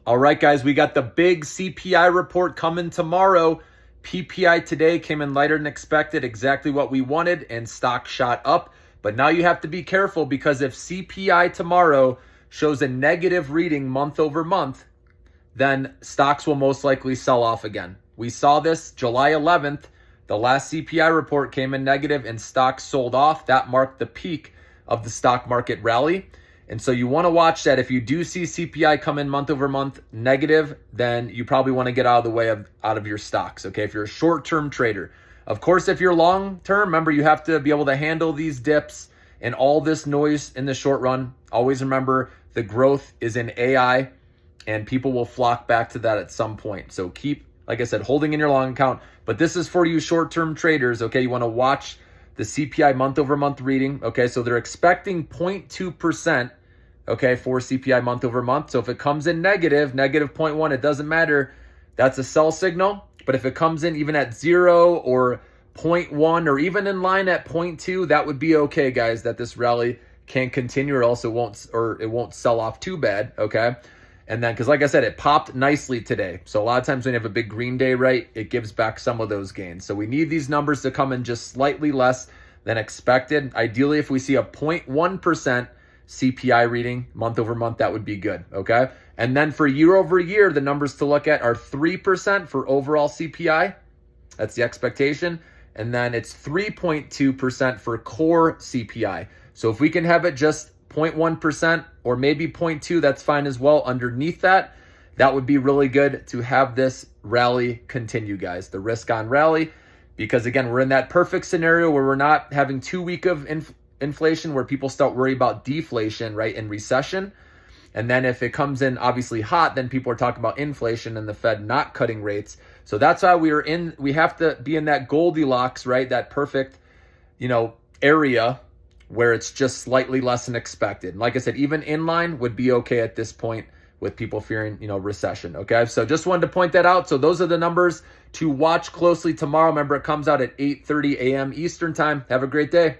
All right, guys, we got the big CPI report coming tomorrow. PPI today came in lighter than expected, exactly what we wanted, and stock shot up. But now you have to be careful because if CPI tomorrow shows a negative reading month over month, then stocks will most likely sell off again. We saw this July 11th. The last CPI report came in negative and stocks sold off. That marked the peak of the stock market rally. And so you want to watch that. If you do see CPI come in month over month negative, then you probably want to get out of the way out of your stocks, okay? If you're a short-term trader. Of course, if you're long-term, remember you have to be able to handle these dips and all this noise in the short run. Always remember the growth is in AI and people will flock back to that at some point. So keep, like I said, holding in your long account. But this is for you short-term traders, okay? You want to watch the CPI month over month reading, okay? So they're expecting 0.2%, okay, for CPI month over month. So if it comes in negative 0.1, it doesn't matter. That's a sell signal. But if it comes in even at 0 or 0.1 or even in line at 0.2, that would be okay, guys, that this rally can continue or else it won't sell off too bad, okay? And then, because like I said, it popped nicely today. So a lot of times when you have a big green day, right, it gives back some of those gains. So we need these numbers to come in just slightly less than expected. Ideally, if we see a 0.1% CPI reading month over month, that would be good, okay? And then for year over year, the numbers to look at are 3% for overall CPI. That's the expectation. And then it's 3.2% for core CPI. So if we can have it just 0.1% or maybe 0.2, that's fine as well. Underneath that would be really good to have this rally continue, guys. The risk on rally, because again, we're in that perfect scenario where we're not having too weak of inflation where people start worrying about deflation, right, in recession. And then if it comes in obviously hot, then people are talking about inflation and the Fed not cutting rates. So that's why we have to be in that Goldilocks, right, that perfect, area where it's just slightly less than expected. And like I said, even inline would be okay at this point with people fearing, recession. Okay. So just wanted to point that out. So those are the numbers to watch closely tomorrow. Remember, it comes out at 8:30 a.m. Eastern time. Have a great day.